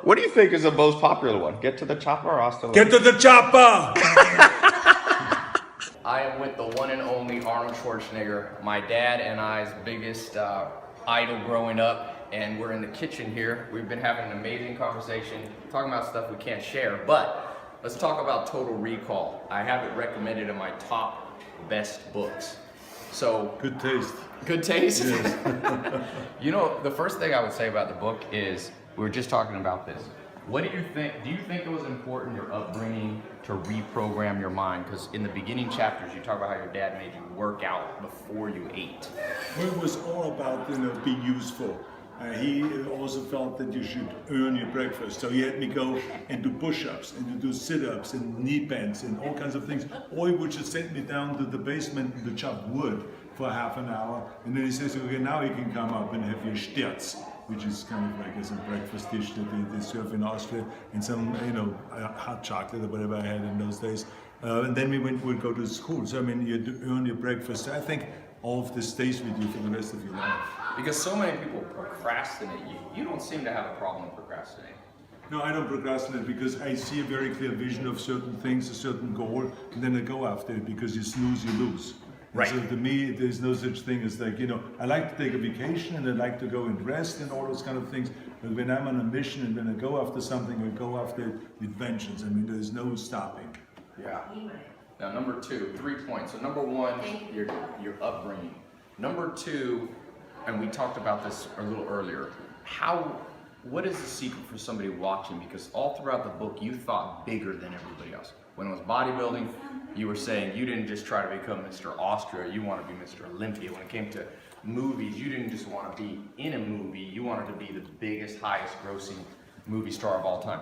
What do you think is the most popular one? Get to the chopper or hasta Get to the chopper! I am with the one and only Arnold Schwarzenegger, my dad and I's biggest idol growing up, and we're in the kitchen here. We've been having an amazing conversation, talking about stuff we can't share, but let's talk about Total Recall. I have it recommended in my top best books. So Good taste. good taste? Yes. You know, the first thing I would say about the book is, we were just talking about this. What do you think? Do you think it was important, your upbringing, to reprogram your mind? Because in the beginning chapters, you talk about how your dad made you work out before you ate. Well, it was all about, being useful. He also felt that you should earn your breakfast. So he had me go and do push-ups and to do sit-ups and knee bends and all kinds of things. Or he would just send me down to the basement to chop wood for half an hour. And then he says, okay, now you can come up and have your stirts, which is kind of like as a breakfast dish that they serve in Austria, and some, hot chocolate or whatever I had in those days. And then we'd go to school. So, I mean, you had to earn your breakfast. So I think all of this stays with you for the rest of your life. Because so many people procrastinate. You don't seem to have a problem with procrastinating. No, I don't procrastinate because I see a very clear vision of certain things, a certain goal, and then I go after it, because you snooze, you lose. Right. So to me, there's no such thing as like, I like to take a vacation and I like to go and rest and all those kind of things. But when I'm on a mission and when I go after something, I go after it with vengeance. I mean, there's no stopping. Yeah. Now, number two, 3 points. So number one, your upbringing. Number two, and we talked about this a little earlier, what is the secret for somebody watching? Because all throughout the book, you thought bigger than everybody else. When it was bodybuilding, you were saying you didn't just try to become Mr. Austria, you want to be Mr. Olympia. When it came to movies, you didn't just want to be in a movie, you wanted to be the biggest, highest grossing movie star of all time.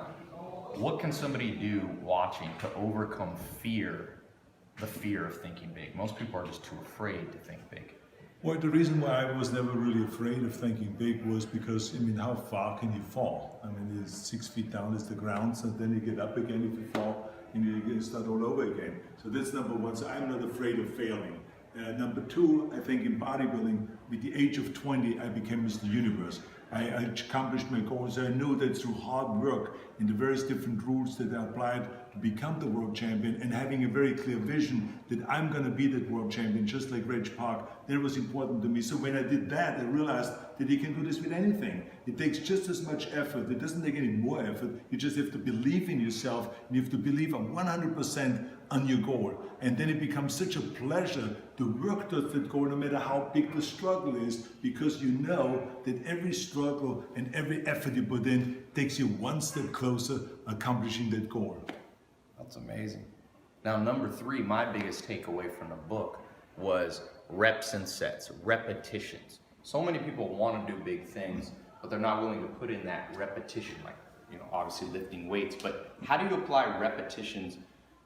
What can somebody do watching to overcome the fear of thinking big? Most people are just too afraid to think big. Well, the reason why I was never really afraid of thinking big was because, how far can you fall? It's 6 feet down is the ground, so then you get up again if you fall, and you can start all over again. So that's number one. So I'm not afraid of failing. Number two, I think in bodybuilding, with the age of 20, I became Mr. Universe. I accomplished my goals. I knew that through hard work and the various different rules that I applied to become the world champion, and having a very clear vision that I'm going to be that world champion, just like Reg Park, that was important to me. So when I did that, I realized that you can do this with anything. It takes just as much effort. It doesn't take any more effort. You just have to believe in yourself, and you have to believe 100% on your goal. And then it becomes such a pleasure to work towards that goal, no matter how big the struggle is, because you know that every struggle and every effort you put in takes you one step closer accomplishing that goal. That's amazing. Now, number three, my biggest takeaway from the book was reps and sets, repetitions. So many people want to do big things, but they're not willing to put in that repetition, like, obviously lifting weights. But how do you apply repetitions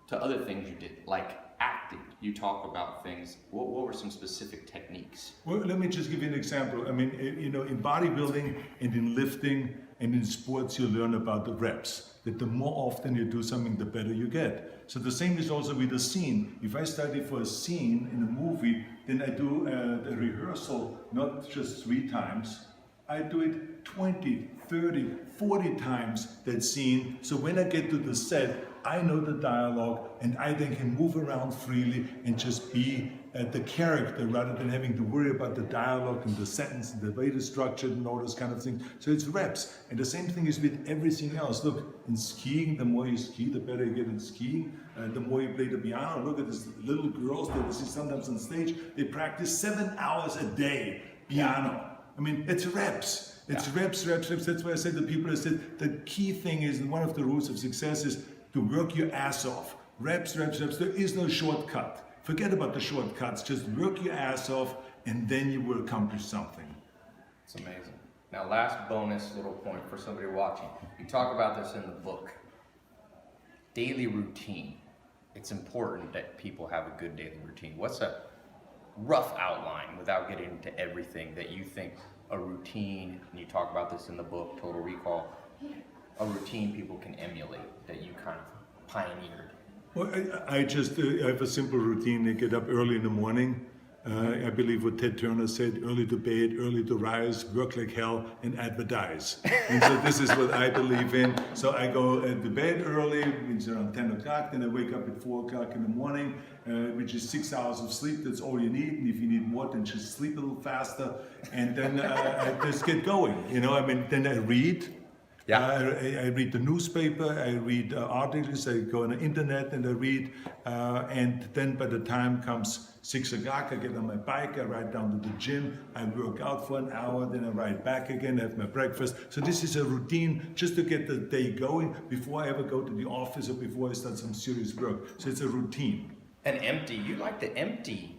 to other things you did, like acting? You talk about things. What were some specific techniques? Well, let me just give you an example. In bodybuilding and in lifting and in sports, you learn about the reps. That the more often you do something, the better you get. So the same is also with a scene. If I study for a scene in a movie, then I do a rehearsal, not just 3 times. I do it 20, 30, 40 times, that scene. So when I get to the set, I know the dialogue, and I then can move around freely and just be the character rather than having to worry about the dialogue and the sentence and the way it's structured and all those kind of things. So it's reps. And the same thing is with everything else. Look, in skiing, the more you ski, the better you get in skiing. The more you play the piano. Look at these little girls that you see sometimes on stage. They practice 7 hours a day piano. It's reps. It's reps. That's why I said to people, the key thing is, and one of the rules of success is to work your ass off. Reps. There is no shortcut. Forget about the shortcuts. Just work your ass off, and then you will accomplish something. It's amazing. Now, last bonus little point for somebody watching. You talk about this in the book. Daily routine. It's important that people have a good daily routine. What's a rough outline, without getting into everything, that you think a routine, and you talk about this in the book, Total Recall, a routine people can emulate that you kind of pioneered? Well, I have a simple routine. I get up early in the morning. I believe what Ted Turner said, early to bed, early to rise, work like hell, and advertise. And so this is what I believe in. So I go to bed early, it's around 10 o'clock, then I wake up at 4 o'clock in the morning, which is 6 hours of sleep. That's all you need. And if you need more, then just sleep a little faster. And then I just get going. You know, I mean, then I read. Yeah. I read the newspaper, I read articles, I go on the internet and I read, and then by the time comes 6 o'clock, I get on my bike, I ride down to the gym, I work out for an hour, then I ride back again, have my breakfast. So this is a routine just to get the day going before I ever go to the office or before I start some serious work. So it's a routine. And empty, you like the empty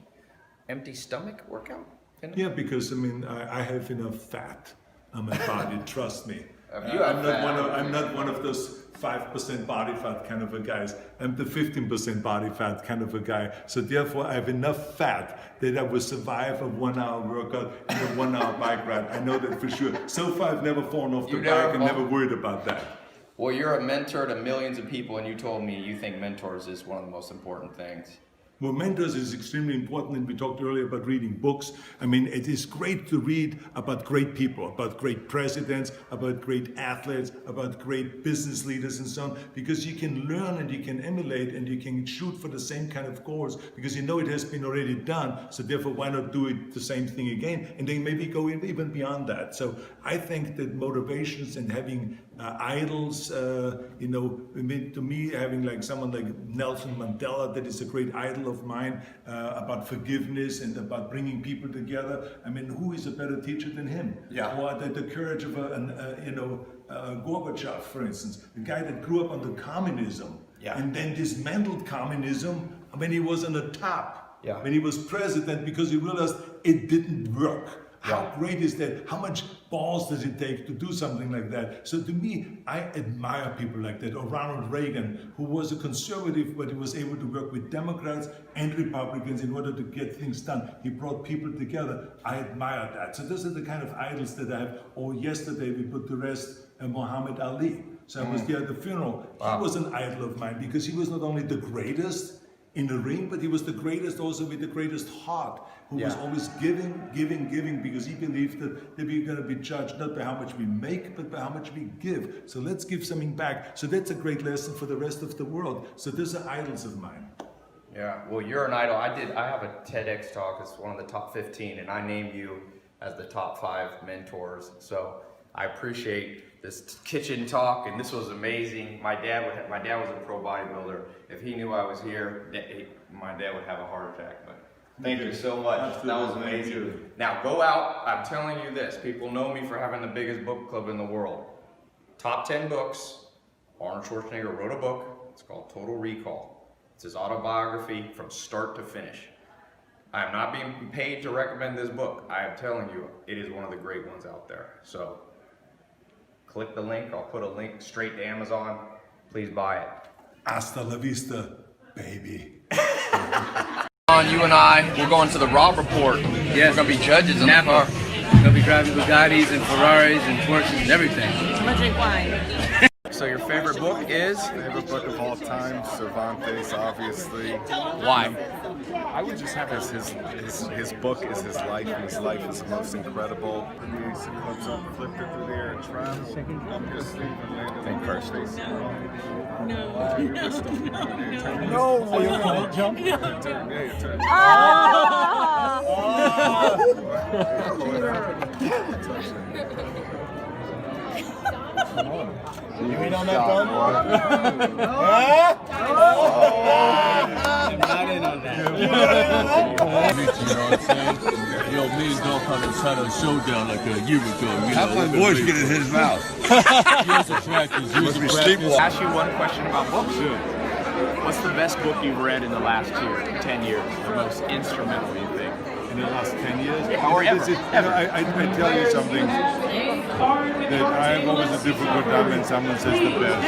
stomach workout? Yeah, because I mean, I have enough fat on my body, trust me. I'm not one of those 5% body fat kind of a guys. I'm the 15% body fat kind of a guy. So therefore, I have enough fat that I will survive a 1 hour workout and a 1 hour bike ride. I know that for sure. So far, I've never fallen off the bike and never worried about that. Well, you're a mentor to millions of people, and you told me you think mentors is one of the most important things. Well, mentors is extremely important, and we talked earlier about reading books. I mean, it is great to read about great people, about great presidents, about great athletes, about great business leaders and so on, because you can learn and you can emulate and you can shoot for the same kind of goals because you know it has been already done. So therefore, why not do it the same thing again and then maybe go even beyond that? So I think that motivations and having idols, you know, to me, having like someone like Nelson Mandela, that is a great idol of mine, about forgiveness and about bringing people together. I mean, who is a better teacher than him? Yeah. Or the courage of Gorbachev, for instance, the guy that grew up under communism, and then dismantled communism when he was on the top, when he was president, because he realized it didn't work. How great is that? How much balls does it take to do something like that? So to me, I admire people like that. Or Ronald Reagan, who was a conservative, but he was able to work with Democrats and Republicans in order to get things done. He brought people together. I admire that. So those are the kind of idols that I have. Or yesterday we put to rest Muhammad Ali. So I was there at the funeral. He was an idol of mine because he was not only the greatest in the ring, but he was the greatest also with the greatest heart, who was always giving, because he believed that we're going to be judged not by how much we make, but by how much we give. So let's give something back. So that's a great lesson for the rest of the world. So those are idols of mine. Yeah, well, you're an idol. I have a TEDx talk. It's one of the top 15, and I named you as the top 5 mentors. So I appreciate this kitchen talk, and this was amazing. My dad was a pro bodybuilder. If he knew I was here, my dad would have a heart attack. But thank you so much. Absolutely. That was amazing. Now go out. I'm telling you this. People know me for having the biggest book club in the world. Top 10 books. Arnold Schwarzenegger wrote a book. It's called Total Recall. It's his autobiography from start to finish. I am not being paid to recommend this book. I am telling you, it is one of the great ones out there. So click the link. I'll put a link straight to Amazon. Please buy it. Hasta la vista, baby. You and I, we're going to the Raw Report. Yes. We're going to be judges in the Napa. car. We're gonna be driving Bugattis and Ferraris and Porsches and everything. I'm gonna drink wine. So your favorite book is? Favorite book of all time, Cervantes, obviously. Why? I would just have his book is his life, and his life is the most incredible. He comes up, flipped it through the air, and traveled. I'm just leaving, landed in first base. No, are you going to jump? Yeah, you turn. You mean on that phone? I'm not in on that. You know what I'm saying? Yo, me and Dolph had a showdown like a year ago. How my voice get in his mouth? Years of practice, years of practice. Ask you one question about books. What's the best book you've read in the last 10 years? The most instrumental, you think? In the last 10 years? Or ever. I tell you something, that I have always a difficult time when someone says the best.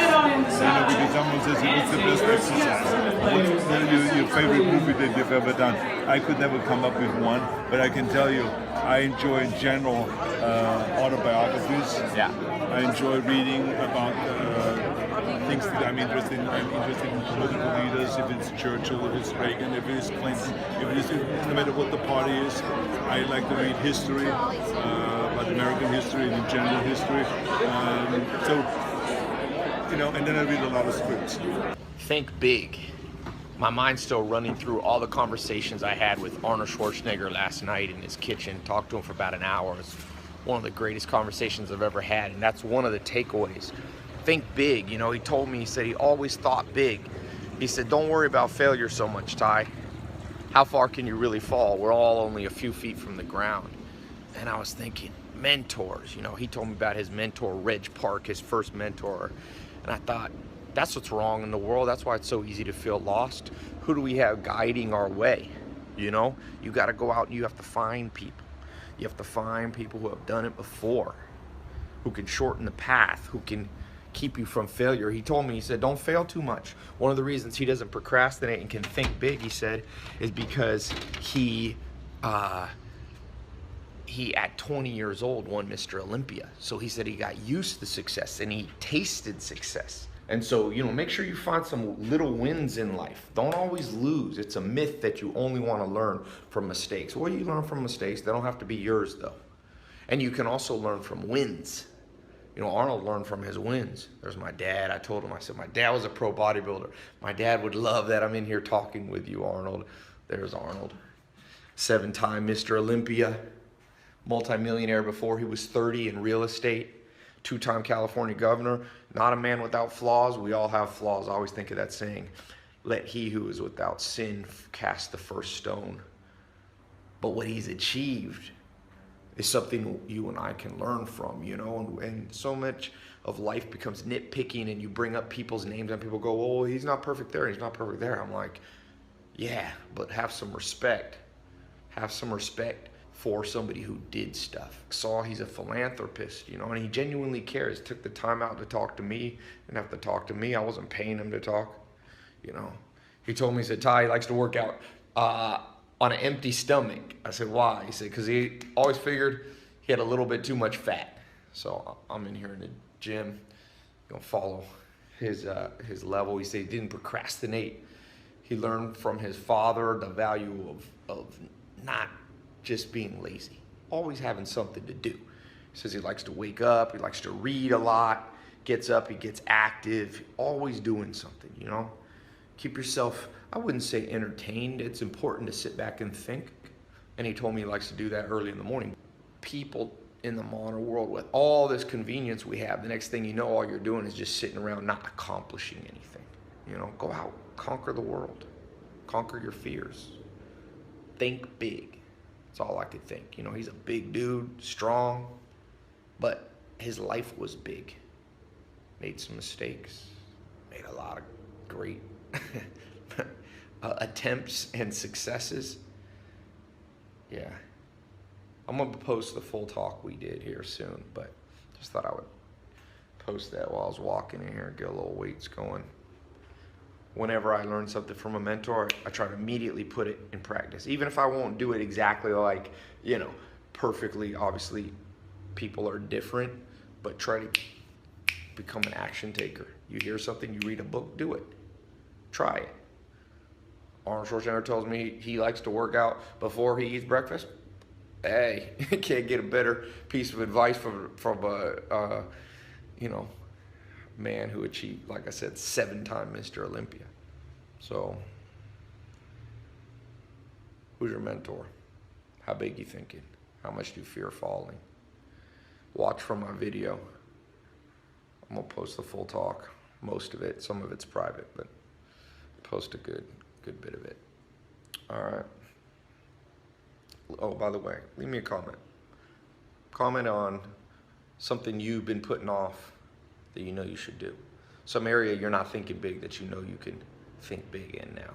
Because someone says, what's the best exercise? What's your favorite movie that you've ever done? I could never come up with one, but I can tell you, I enjoy in general autobiographies. Yeah. I enjoy reading about things I'm interested in political leaders, if it's Churchill, if it's Reagan, if it is Clinton, if it is, no matter what the party is. I like to read history, about American history and general history. And then I read a lot of scripts. Think big. My mind's still running through all the conversations I had with Arnold Schwarzenegger last night in his kitchen. Talked to him for about an hour. It's one of the greatest conversations I've ever had, and that's one of the takeaways. Think big. You know, he told me, he said he always thought big. He said, don't worry about failure so much, Tai. How far can you really fall? We're all only a few feet from the ground. And I was thinking, mentors. You know, he told me about his mentor, Reg Park, his first mentor. And I thought, that's what's wrong in the world. That's why it's so easy to feel lost. Who do we have guiding our way? You know, you got to go out and you have to find people. You have to find people who have done it before, who can shorten the path, who can keep you from failure. He told me, he said, don't fail too much. One of the reasons he doesn't procrastinate and can think big, he said, is because he at 20 years old won Mr. Olympia. So he said he got used to success and he tasted success. And so, you know, make sure you find some little wins in life. Don't always lose. It's a myth that you only want to learn from mistakes. Well, you learn from mistakes. They don't have to be yours, though. And you can also learn from wins. You know, Arnold learned from his wins. There's my dad. I told him, I said, my dad was a pro bodybuilder. My dad would love that I'm in here talking with you, Arnold. There's Arnold. 7-time Mr. Olympia. Multi-millionaire before he was 30 in real estate. 2-time California governor, not a man without flaws. We all have flaws. I always think of that saying, let he who is without sin cast the first stone. But what he's achieved is something you and I can learn from, you know, and so much of life becomes nitpicking and you bring up people's names and people go, oh, he's not perfect there, he's not perfect there. I'm like, yeah, but have some respect. Have some respect for somebody who did stuff. Saw he's a philanthropist, you know, and he genuinely cares. Took the time out to talk to me. Didn't have to talk to me. I wasn't paying him to talk, you know. He told me, he said, Tai, he likes to work out on an empty stomach. I said, why? He said, because he always figured he had a little bit too much fat. So I'm in here in the gym, gonna follow his level. He said he didn't procrastinate. He learned from his father the value of not just being lazy, always having something to do. He says he likes to wake up, he likes to read a lot, gets up, he gets active, always doing something, you know? Keep yourself, I wouldn't say entertained, it's important to sit back and think. And he told me he likes to do that early in the morning. People in the modern world, with all this convenience we have, the next thing you know, all you're doing is just sitting around not accomplishing anything. You know, go out, conquer the world, conquer your fears, think big. That's all I could think. You know, he's a big dude, strong, but his life was big. Made some mistakes, made a lot of great attempts and successes. Yeah. I'm gonna post the full talk we did here soon, but just thought I would post that while I was walking in here and get a little weights going. Whenever I learn something from a mentor, I try to immediately put it in practice. Even if I won't do it exactly like, you know, perfectly, obviously people are different, but try to become an action taker. You hear something, you read a book, do it. Try it. Arnold Schwarzenegger tells me he likes to work out before he eats breakfast. Hey, can't get a better piece of advice from a, you know, man who achieved, like I said, 7-time Mr. Olympia. So, who's your mentor? How big you thinking? How much do you fear falling? Watch from my video. I'm gonna post the full talk, most of it. Some of it's private, but post a good bit of it. All right. Oh, by the way, leave me a comment. Comment on something you've been putting off that you know you should do. Some area you're not thinking big that you know you can think big in now.